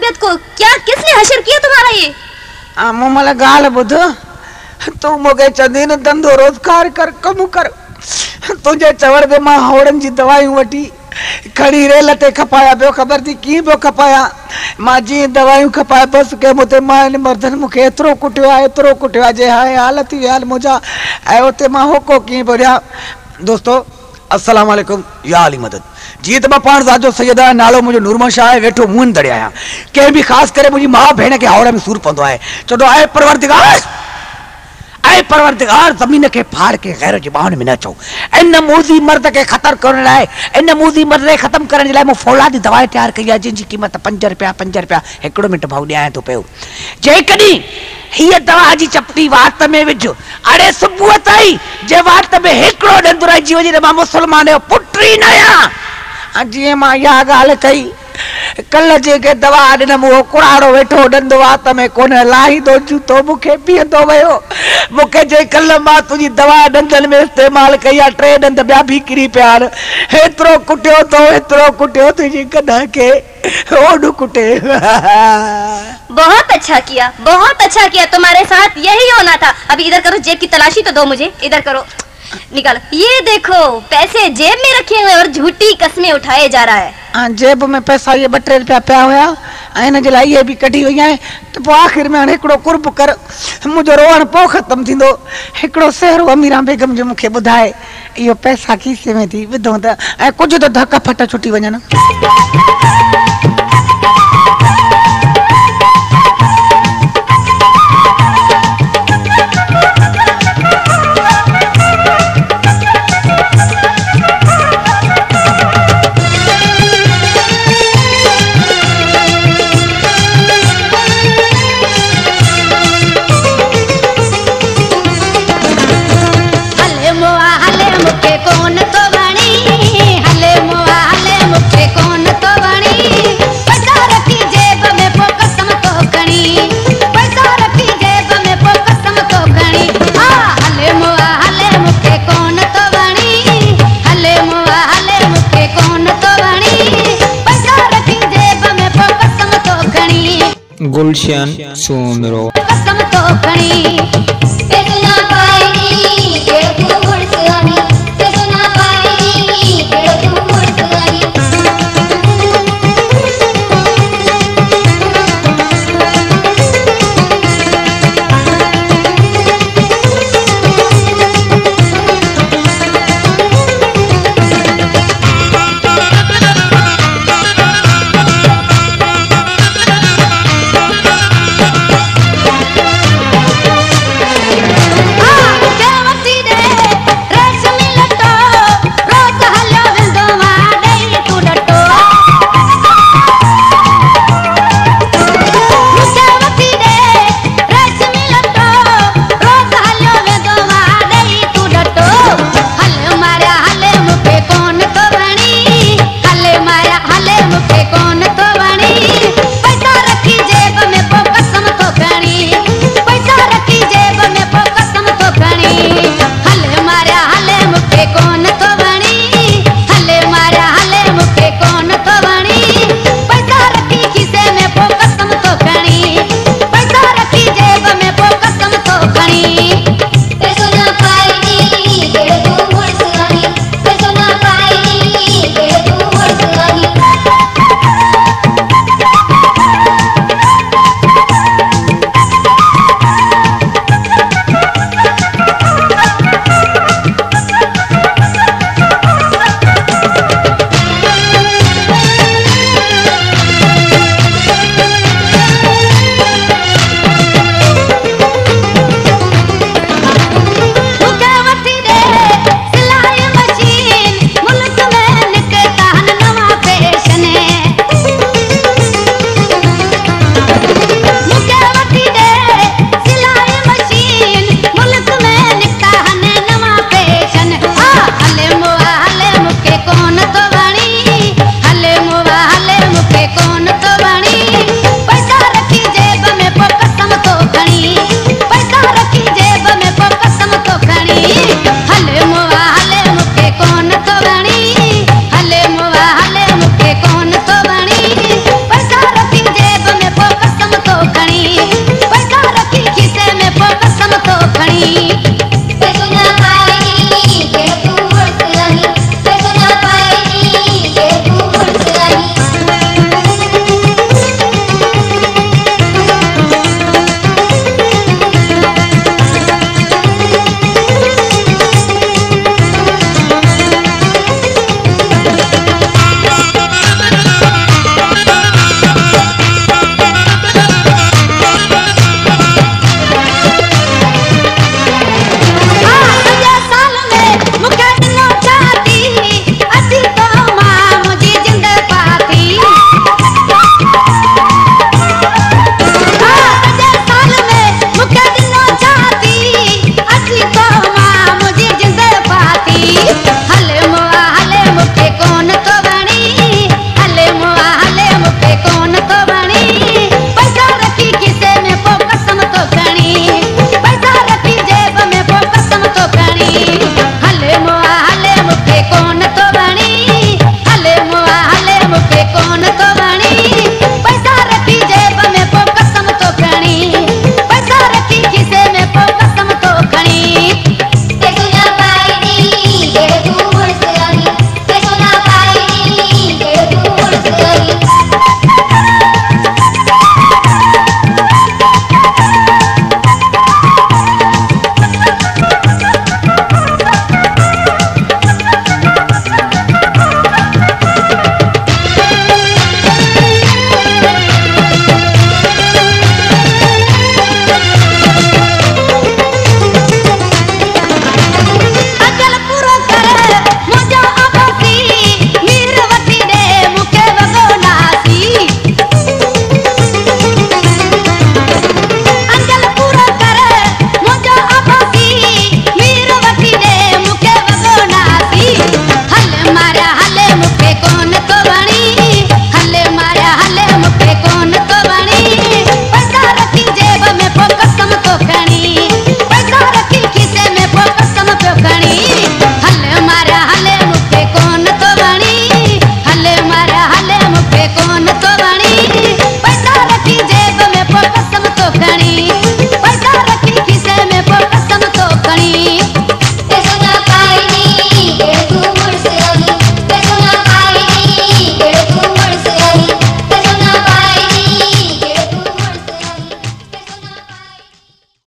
तबीयत को? क्या किसने हशर किया तुम्हारा ये? मला गाल बुध, तू मोगे चंदी न धंधो रोजगार कर, कम कर। तुझे चवड़ दे मां होड़न जी दवाइयूं वठी खड़ी रेल ते खपाया, बियो ख़बर थी की बियो खपाया। मां जी दवाइयूं खपाए बस के मुते मां इन मर्दन मुखे एतरो कुटियो जे हाय हालत ही हाल मुजा ऐ उते मां होको की बोलिया। दोस्तों अस्सलाम वालेकुम, या अली मदद जी। तो पाण साजो सैयदा नालो मुझे नूरमन शाह है, वेठो मुंह दड़िया आया के भी खास करे मुझी मां भेण के हावड़े में सूर पंदो है। चलो आए परवरदिगार जमीन के फाड़ के गैर जुबान में न चो। इन मूजी मर्द के खतर करण लाए, इन मूजी मर्द खत्म करण लाए मो फौलादी दवाई तैयार कई है जिनकी कीमत 5 रुपया 5 रुपया। एकड़ो मिनट भाऊ ॾियां तो पियो। जे कदी हिय दवा जी चपटी वात में विझ, अरे सुबुह ताई जे वात में एकड़ो डंदो रही वञे मां मुसलमान जो पुट्री न आहियां। जी मां या गाल कई कल जेके दवा ॾिन वो कुड़ाड़ो वेठो डंदो वात में कोन लाही दो जूतो मुखे पीअंदो वयो। मुखे जे कल मां तुझी दवा डंदन में इस्तेमाल कई आ, 3 डंद ॿिया भी किरी पिया। एतिरो कुटियो तुझी कॾहिं के ओॾ कुटे। बहुत अच्छा किया, तुम्हारे साथ यही होना था। अभी इधर करो, जेब की तलाशी तो दो मुझे, इधर करो, निकालो। ये देखो पैसे जेब में रखे हुए और झूठी कस्में उठाए जा रहा है। जेब में पैसा ये 2-3 रुपया पिया हुआ इन जे लाइ ये भी कढी हुई है। तो पोइ आखिर में एकड़ो कुर्ब कर मुझो रोअण पो खत्म थींदो। एकड़ो सहरो अमीरा बेगम जो मुखे बुधाए यो पैसा खीसे में थी विधो त ऐं कुछ तो धक्का फटा छुटी वञन। गुलशन सुमरो कसम तो खणी, इतना पाई नी के तू गुड़ से